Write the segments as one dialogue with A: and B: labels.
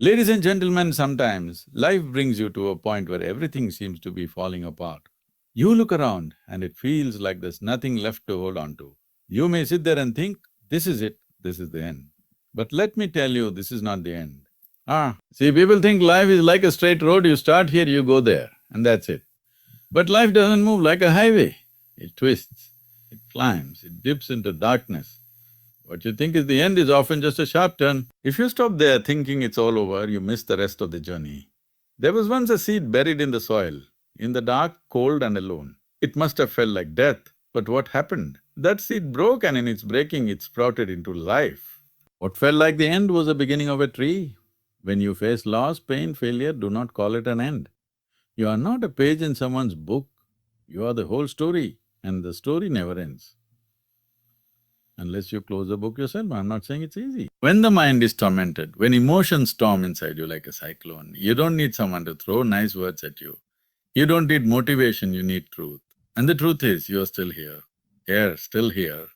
A: Ladies and gentlemen, sometimes life brings you to a point where everything seems to be falling apart. You look around and it feels like there's nothing left to hold on to. You may sit there and think, this is it, this is the end. But let me tell you, this is not the end. See, people think life is like a straight road, you start here, you go there, and that's it. But life doesn't move like a highway. It twists, it climbs, it dips into darkness. What you think is the end is often just a sharp turn. If you stop there thinking it's all over, you miss the rest of the journey. There was once a seed buried in the soil, in the dark, cold and alone. It must have felt like death, but what happened? That seed broke and in its breaking, it sprouted into life. What felt like the end was the beginning of a tree. When you face loss, pain, failure, do not call it an end. You are not a page in someone's book, you are the whole story, and the story never ends. Unless you close the book yourself, I'm not saying it's easy. When the mind is tormented, when emotions storm inside you like a cyclone, you don't need someone to throw nice words at you. You don't need motivation, you need truth. And the truth is, you're still here, still here.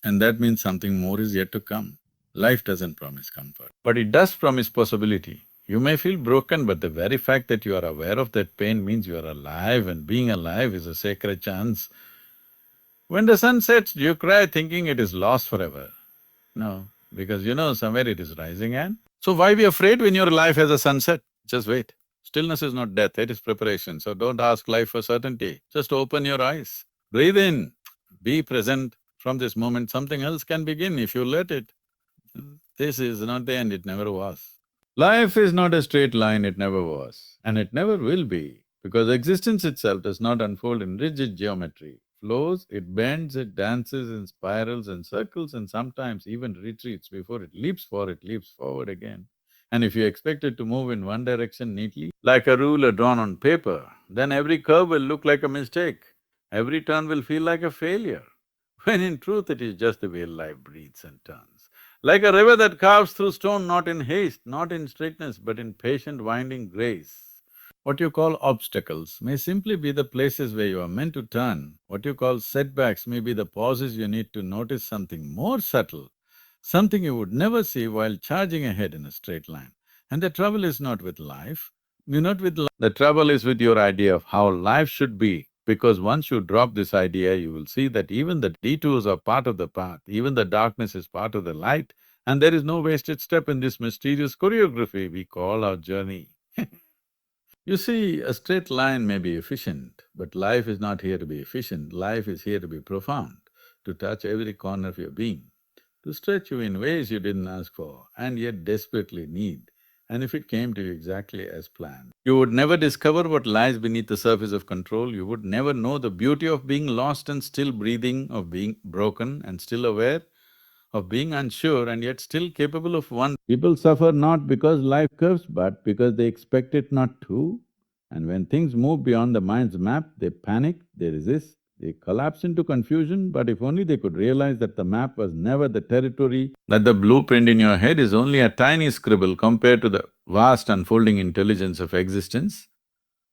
A: And that means something more is yet to come. Life doesn't promise comfort, but it does promise possibility. You may feel broken, but the very fact that you are aware of that pain means you are alive, and being alive is a sacred chance. When the sun sets, do you cry thinking it is lost forever? No, because you know somewhere it is rising again. So why be afraid when your life has a sunset? Just wait. Stillness is not death, it is preparation. So don't ask life for certainty. Just open your eyes, breathe in, be present. From this moment, something else can begin if you let it. This is not the end, it never was. Life is not a straight line, it never was, and it never will be, because existence itself does not unfold in rigid geometry. Flows, it bends, it dances in spirals and circles, and sometimes even retreats before it leaps forward again. And if you expect it to move in one direction neatly, like a ruler drawn on paper, then every curve will look like a mistake, every turn will feel like a failure, when in truth it is just the way life breathes and turns. Like a river that carves through stone, not in haste, not in straightness, but in patient winding grace. What you call obstacles may simply be the places where you are meant to turn. What you call setbacks may be the pauses you need to notice something more subtle, something you would never see while charging ahead in a straight line. And the trouble is not with life, you're not with life. The trouble is with your idea of how life should be, because once you drop this idea, you will see that even the detours are part of the path, even the darkness is part of the light, and there is no wasted step in this mysterious choreography we call our journey. You see, a straight line may be efficient, but life is not here to be efficient, life is here to be profound, to touch every corner of your being, to stretch you in ways you didn't ask for and yet desperately need. And if it came to you exactly as planned, you would never discover what lies beneath the surface of control, you would never know the beauty of being lost and still breathing, of being broken and still aware, of being unsure and yet still capable of one. People suffer not because life curves, but because they expect it not to. And when things move beyond the mind's map, they panic, they resist, they collapse into confusion, but if only they could realize that the map was never the territory, that the blueprint in your head is only a tiny scribble compared to the vast unfolding intelligence of existence,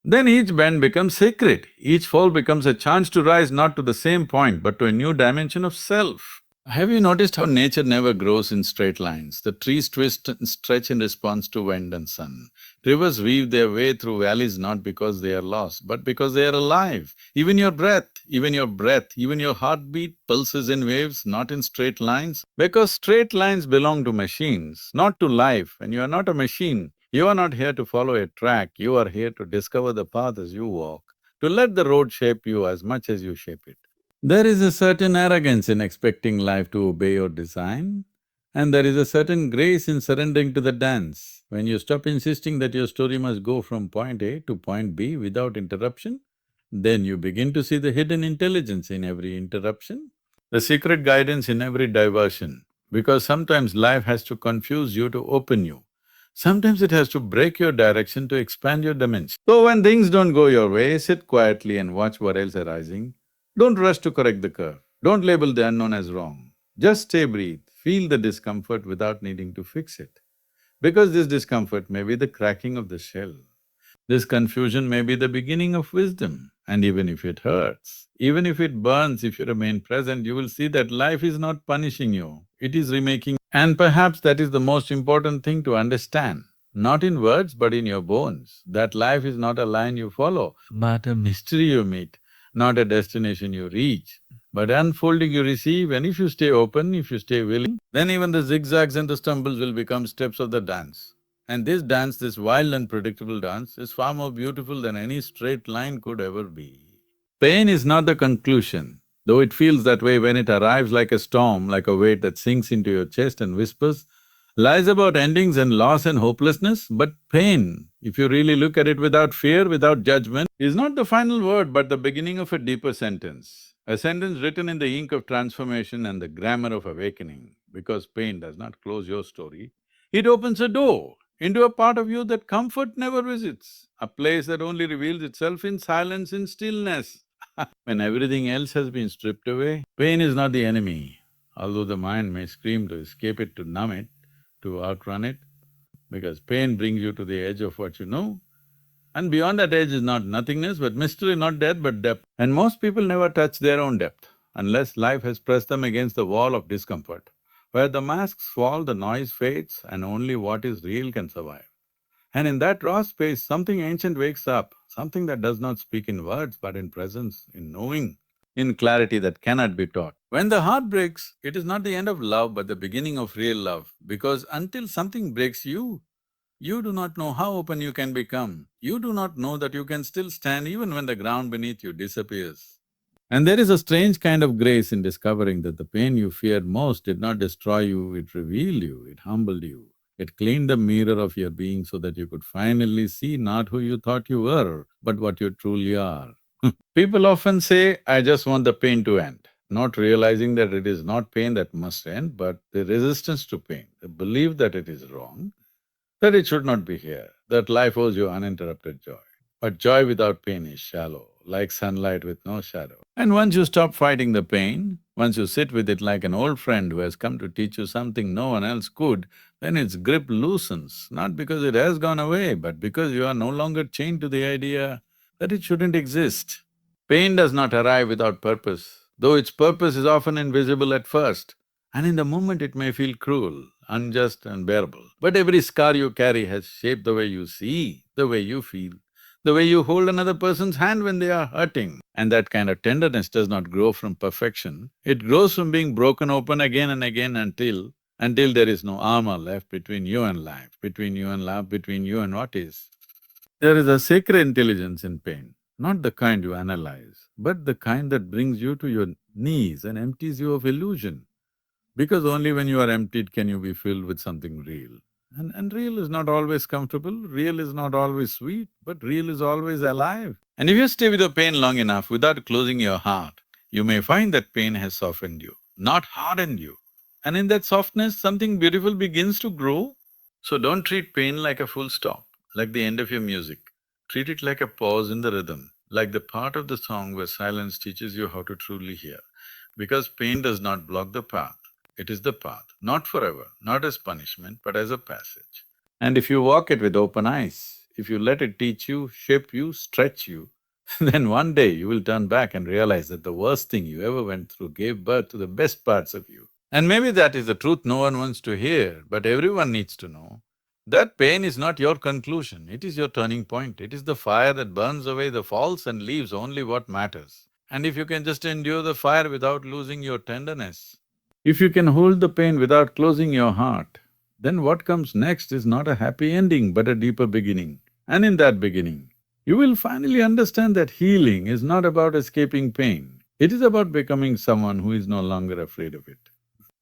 A: then each bend becomes sacred, each fall becomes a chance to rise not to the same point but to a new dimension of self. Have you noticed how nature never grows in straight lines? The trees twist and stretch in response to wind and sun. Rivers weave their way through valleys not because they are lost, but because they are alive. Even your heartbeat pulses in waves, not in straight lines. Because straight lines belong to machines, not to life, and you are not a machine. You are not here to follow a track, you are here to discover the path as you walk, to let the road shape you as much as you shape it. There is a certain arrogance in expecting life to obey your design, and there is a certain grace in surrendering to the dance. When you stop insisting that your story must go from point A to point B without interruption, then you begin to see the hidden intelligence in every interruption, the secret guidance in every diversion. Because sometimes life has to confuse you to open you. Sometimes it has to break your direction to expand your dimension. So when things don't go your way, sit quietly and watch what else arising. Don't rush to correct the curve. Don't label the unknown as wrong. Just stay, breathe, feel the discomfort without needing to fix it. Because this discomfort may be the cracking of the shell. This confusion may be the beginning of wisdom. And even if it hurts, even if it burns, if you remain present, you will see that life is not punishing you, it is remaking. And perhaps that is the most important thing to understand. not in words but in your bones, that life is not a line you follow, but a mystery you meet, not a destination you reach, but unfolding you receive. And if you stay open, if you stay willing, then even the zigzags and the stumbles will become steps of the dance. And this dance, this wild and predictable dance, is far more beautiful than any straight line could ever be. Pain is not the conclusion, though it feels that way when it arrives like a storm, like a weight that sinks into your chest and whispers, lies about endings and loss and hopelessness. But pain, if you really look at it without fear, without judgment, is not the final word but the beginning of a deeper sentence. A sentence written in the ink of transformation and the grammar of awakening, because pain does not close your story, it opens a door into a part of you that comfort never visits, a place that only reveals itself in silence, in stillness. When everything else has been stripped away, pain is not the enemy, although the mind may scream to escape it, to numb it, to outrun it, because pain brings you to the edge of what you know, and beyond that edge is not nothingness, but mystery, not death, but depth. And most people never touch their own depth, unless life has pressed them against the wall of discomfort, where the masks fall, the noise fades, and only what is real can survive. And in that raw space, something ancient wakes up, something that does not speak in words, but in presence, in knowing, in clarity that cannot be taught. When the heart breaks, it is not the end of love, but the beginning of real love, because until something breaks you do not know how open you can become. You do not know that you can still stand even when the ground beneath you disappears. And there is a strange kind of grace in discovering that the pain you feared most did not destroy you, it revealed you, it humbled you. It cleaned the mirror of your being so that you could finally see not who you thought you were, but what you truly are. People often say, I just want the pain to end, not realizing that it is not pain that must end, but the resistance to pain, the belief that it is wrong, that it should not be here, that life owes you uninterrupted joy. But joy without pain is shallow, like sunlight with no shadow. And once you stop fighting the pain, once you sit with it like an old friend who has come to teach you something no one else could, then its grip loosens, not because it has gone away, but because you are no longer chained to the idea that it shouldn't exist. Pain does not arrive without purpose, though its purpose is often invisible at first, and in the moment it may feel cruel, unjust, unbearable. But every scar you carry has shaped the way you see, the way you feel, the way you hold another person's hand when they are hurting. And that kind of tenderness does not grow from perfection, it grows from being broken open again and again until there is no armor left between you and life, between you and love, between you and what is. There is a sacred intelligence in pain, not the kind you analyze, but the kind that brings you to your knees and empties you of illusion. Because only when you are emptied can you be filled with something real. And real is not always comfortable, real is not always sweet, but real is always alive. And if you stay with the pain long enough without closing your heart, you may find that pain has softened you, not hardened you. And in that softness, something beautiful begins to grow. So don't treat pain like a full stop, like the end of your music. Treat it like a pause in the rhythm, like the part of the song where silence teaches you how to truly hear. Because pain does not block the path, it is the path, not forever, not as punishment, but as a passage. And if you walk it with open eyes, if you let it teach you, shape you, stretch you, then one day you will turn back and realize that the worst thing you ever went through gave birth to the best parts of you. And maybe that is the truth no one wants to hear, but everyone needs to know. That pain is not your conclusion, it is your turning point. It is the fire that burns away the false and leaves only what matters. And if you can just endure the fire without losing your tenderness, if you can hold the pain without closing your heart, then what comes next is not a happy ending but a deeper beginning. And in that beginning, you will finally understand that healing is not about escaping pain, it is about becoming someone who is no longer afraid of it.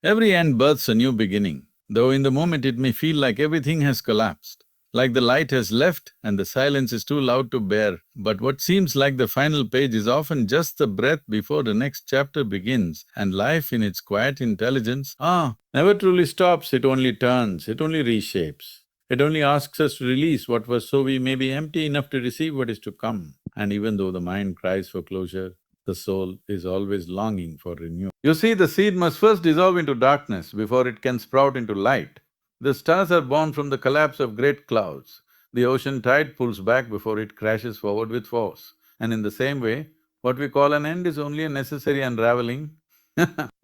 A: Every end births a new beginning, though in the moment it may feel like everything has collapsed, like the light has left and the silence is too loud to bear. But what seems like the final page is often just the breath before the next chapter begins, and life in its quiet intelligence, never truly stops, it only turns, it only reshapes. It only asks us to release what was so we may be empty enough to receive what is to come. And even though the mind cries for closure, the soul is always longing for renewal. You see, the seed must first dissolve into darkness before it can sprout into light. The stars are born from the collapse of great clouds. The ocean tide pulls back before it crashes forward with force. And in the same way, what we call an end is only a necessary unraveling,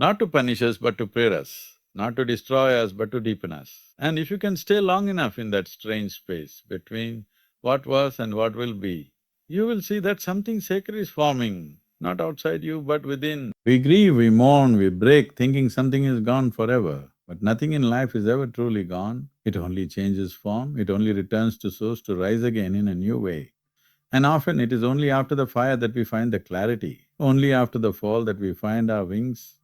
A: not to punish us but to prepare us. not to destroy us but to deepen us. And if you can stay long enough in that strange space between what was and what will be, you will see that something sacred is forming, not outside you but within. We grieve, we mourn, we break, thinking something is gone forever. But nothing in life is ever truly gone. It only changes form, it only returns to source to rise again in a new way. And often it is only after the fire that we find the clarity, only after the fall that we find our wings.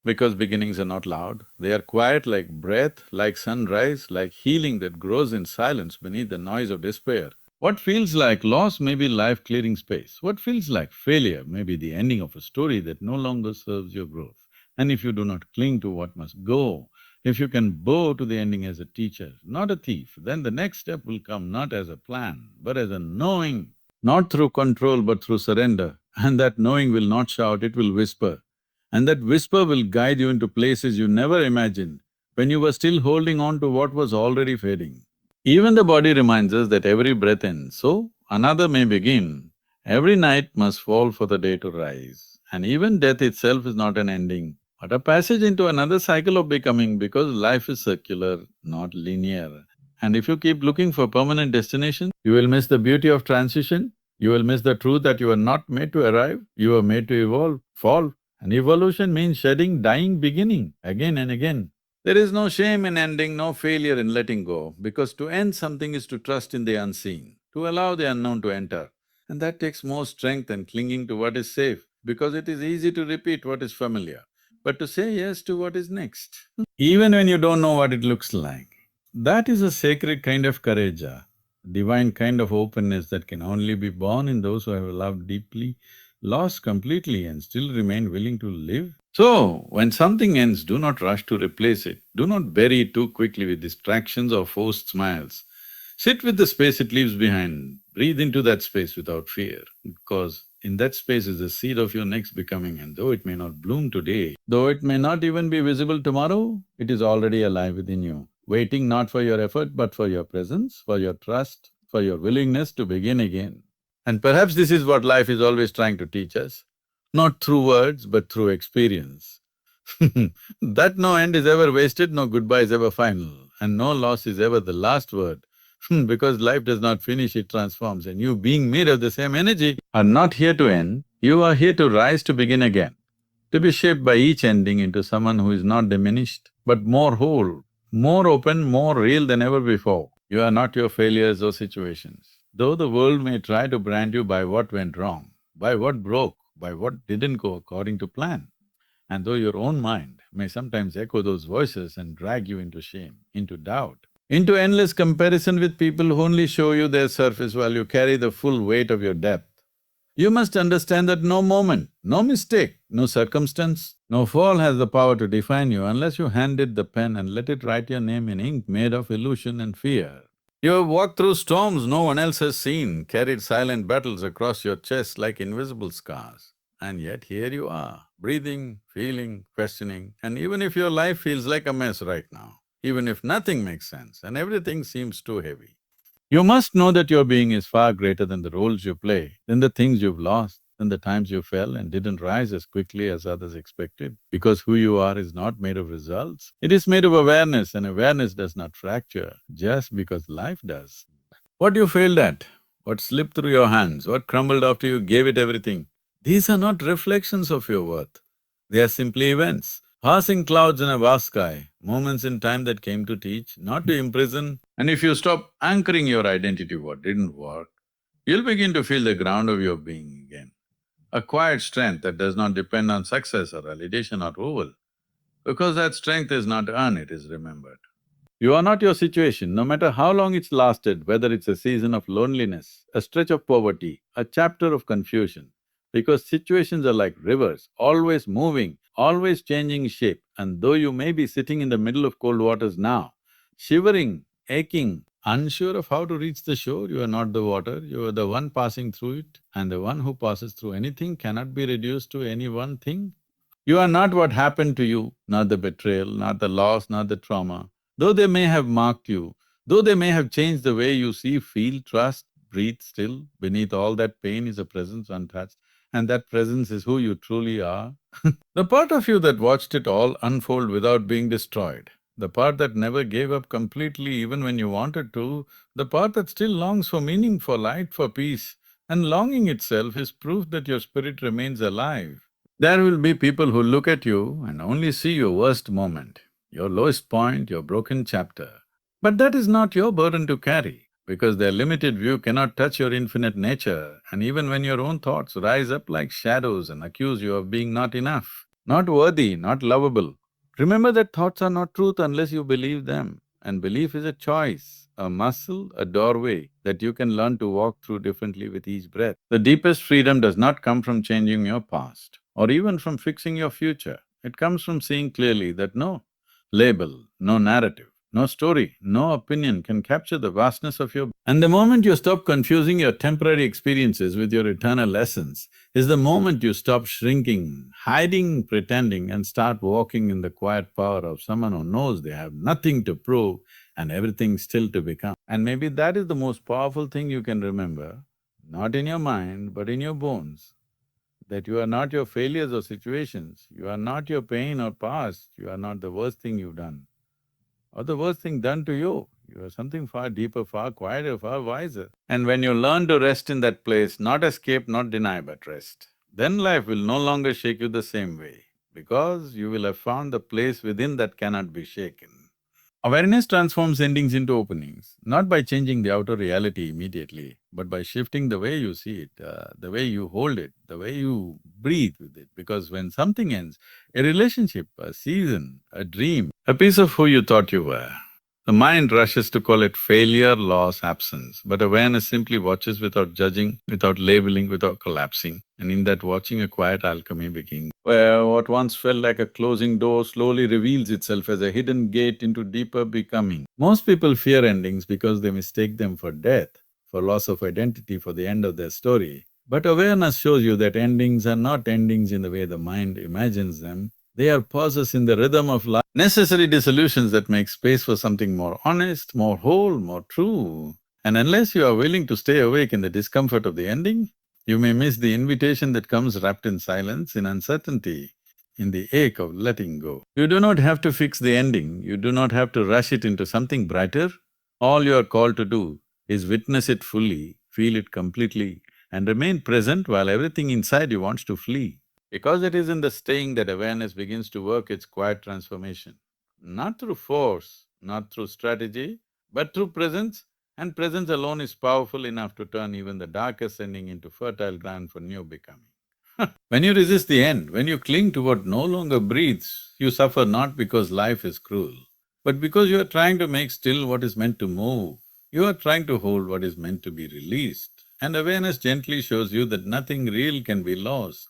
A: Because beginnings are not loud, they are quiet like breath, like sunrise, like healing that grows in silence beneath the noise of despair. What feels like loss may be life clearing space. What feels like failure may be the ending of a story that no longer serves your growth. And if you do not cling to what must go, if you can bow to the ending as a teacher, not a thief, then the next step will come not as a plan, but as a knowing, not through control but through surrender. And that knowing will not shout, it will whisper. And that whisper will guide you into places you never imagined when you were still holding on to what was already fading. Even the body reminds us that every breath ends, so another may begin. Every night must fall for the day to rise. And even death itself is not an ending, but a passage into another cycle of becoming, because life is circular, not linear. And if you keep looking for permanent destinations, you will miss the beauty of transition, you will miss the truth that you are not made to arrive, you are made to evolve, fall. And evolution means shedding, dying, beginning, again and again. There is no shame in ending, no failure in letting go, because to end something is to trust in the unseen, to allow the unknown to enter. And that takes more strength than clinging to what is safe, because it is easy to repeat what is familiar, but to say yes to what is next, even when you don't know what it looks like. That is a sacred kind of courage, a divine kind of openness that can only be born in those who have loved deeply, lost completely and still remain willing to live. So, when something ends, do not rush to replace it. Do not bury it too quickly with distractions or forced smiles. Sit with the space it leaves behind. Breathe into that space without fear, because in that space is the seed of your next becoming, and though it may not bloom today, though it may not even be visible tomorrow, it is already alive within you, waiting not for your effort but for your presence, for your trust, for your willingness to begin again. And perhaps this is what life is always trying to teach us, not through words but through experience. That no end is ever wasted, no goodbye is ever final, and no loss is ever the last word. Because life does not finish, it transforms, and you being made of the same energy are not here to end, you are here to rise to begin again, to be shaped by each ending into someone who is not diminished, but more whole, more open, more real than ever before. You are not your failures or situations. Though the world may try to brand you by what went wrong, by what broke, by what didn't go according to plan, and though your own mind may sometimes echo those voices and drag you into shame, into doubt, into endless comparison with people who only show you their surface while you carry the full weight of your depth, you must understand that no moment, no mistake, no circumstance, no fall has the power to define you unless you hand it the pen and let it write your name in ink made of illusion and fear. You have walked through storms no one else has seen, carried silent battles across your chest like invisible scars. And yet here you are, breathing, feeling, questioning, and even if your life feels like a mess right now, even if nothing makes sense and everything seems too heavy, you must know that your being is far greater than the roles you play, than the things you've lost, than the times you fell and didn't rise as quickly as others expected. Because who you are is not made of results, it is made of awareness, and awareness does not fracture just because life does. What you failed at, what slipped through your hands, what crumbled after you gave it everything, these are not reflections of your worth. They are simply events, passing clouds in a vast sky, moments in time that came to teach, not to imprison. And if you stop anchoring your identity what didn't work, you'll begin to feel the ground of your being again. A quiet strength that does not depend on success or validation or approval, because that strength is not earned, it is remembered. You are not your situation, no matter how long it's lasted, whether it's a season of loneliness, a stretch of poverty, a chapter of confusion. Because situations are like rivers, always moving, always changing shape, and though you may be sitting in the middle of cold waters now, shivering, aching, unsure of how to reach the shore, you are not the water, you are the one passing through it, and the one who passes through anything cannot be reduced to any one thing. You are not what happened to you, not the betrayal, not the loss, not the trauma. Though they may have marked you, though they may have changed the way you see, feel, trust, breathe, still, beneath all that pain is a presence untouched, and that presence is who you truly are. The part of you that watched it all unfold without being destroyed, the part that never gave up completely even when you wanted to, the part that still longs for meaning, for light, for peace, and longing itself is proof that your spirit remains alive. There will be people who look at you and only see your worst moment, your lowest point, your broken chapter. But that is not your burden to carry, because their limited view cannot touch your infinite nature, and even when your own thoughts rise up like shadows and accuse you of being not enough, not worthy, not lovable, remember that thoughts are not truth unless you believe them, and belief is a choice, a muscle, a doorway that you can learn to walk through differently with each breath. The deepest freedom does not come from changing your past or even from fixing your future. It comes from seeing clearly that no label, no narrative, no story, no opinion can capture the vastness of your… And the moment you stop confusing your temporary experiences with your eternal essence is the moment you stop shrinking, hiding, pretending and start walking in the quiet power of someone who knows they have nothing to prove and everything still to become. And maybe that is the most powerful thing you can remember, not in your mind but in your bones, that you are not your failures or situations, you are not your pain or past, you are not the worst thing you've done or the worst thing done to you. You are something far deeper, far quieter, far wiser. And when you learn to rest in that place, not escape, not deny, but rest, then life will no longer shake you the same way, because you will have found the place within that cannot be shaken. Awareness transforms endings into openings, not by changing the outer reality immediately, but by shifting the way you see it, the way you hold it, the way you breathe with it. Because when something ends, a relationship, a season, a dream, a piece of who you thought you were, the mind rushes to call it failure, loss, absence, but awareness simply watches without judging, without labeling, without collapsing. And in that watching, a quiet alchemy begins, where what once felt like a closing door slowly reveals itself as a hidden gate into deeper becoming. Most people fear endings because they mistake them for death, for loss of identity, for the end of their story. But awareness shows you that endings are not endings in the way the mind imagines them. They are pauses in the rhythm of life, necessary dissolutions that make space for something more honest, more whole, more true. And unless you are willing to stay awake in the discomfort of the ending, you may miss the invitation that comes wrapped in silence, in uncertainty, in the ache of letting go. You do not have to fix the ending, you do not have to rush it into something brighter. All you are called to do is witness it fully, feel it completely, and remain present while everything inside you wants to flee. Because it is in the staying that awareness begins to work its quiet transformation. Not through force, not through strategy, but through presence, and presence alone is powerful enough to turn even the darkest ending into fertile ground for new becoming. When you resist the end, when you cling to what no longer breathes, you suffer not because life is cruel, but because you are trying to make still what is meant to move. You are trying to hold what is meant to be released. And awareness gently shows you that nothing real can be lost.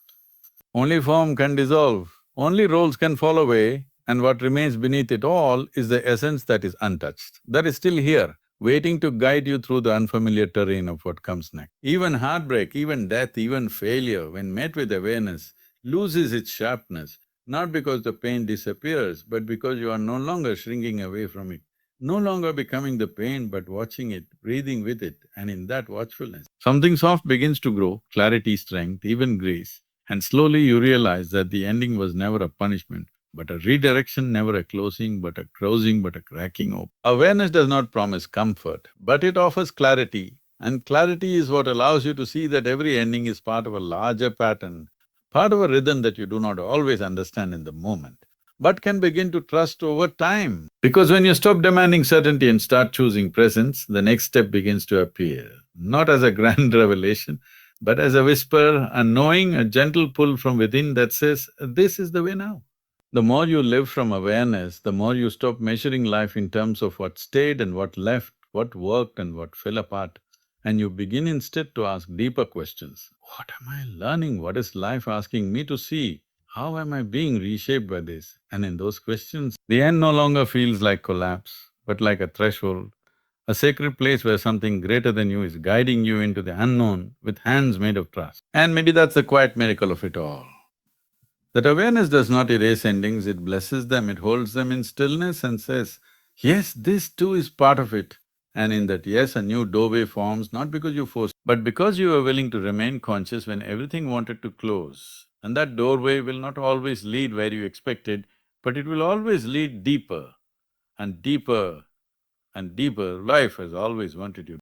A: Only form can dissolve, only roles can fall away, and what remains beneath it all is the essence that is untouched, that is still here, waiting to guide you through the unfamiliar terrain of what comes next. Even heartbreak, even death, even failure, when met with awareness, loses its sharpness, not because the pain disappears, but because you are no longer shrinking away from it, no longer becoming the pain but watching it, breathing with it, and in that watchfulness, something soft begins to grow, clarity, strength, even grace. And slowly you realize that the ending was never a punishment, but a redirection, never a closing, but a closing, but a cracking open. Awareness does not promise comfort, but it offers clarity. And clarity is what allows you to see that every ending is part of a larger pattern, part of a rhythm that you do not always understand in the moment, but can begin to trust over time. Because when you stop demanding certainty and start choosing presence, the next step begins to appear, not as a grand revelation, but as a whisper, a knowing, a gentle pull from within that says, this is the way now. The more you live from awareness, the more you stop measuring life in terms of what stayed and what left, what worked and what fell apart, and you begin instead to ask deeper questions. What am I learning? What is life asking me to see? How am I being reshaped by this? And in those questions, the end no longer feels like collapse, but like a threshold, a sacred place where something greater than you is guiding you into the unknown with hands made of trust. And maybe that's the quiet miracle of it all. That awareness does not erase endings, it blesses them, it holds them in stillness and says, yes, this too is part of it. And in that yes, a new doorway forms not because you forced, but because you are willing to remain conscious when everything wanted to close. And that doorway will not always lead where you expected, but it will always lead deeper and deeper and deeper. Life has always wanted you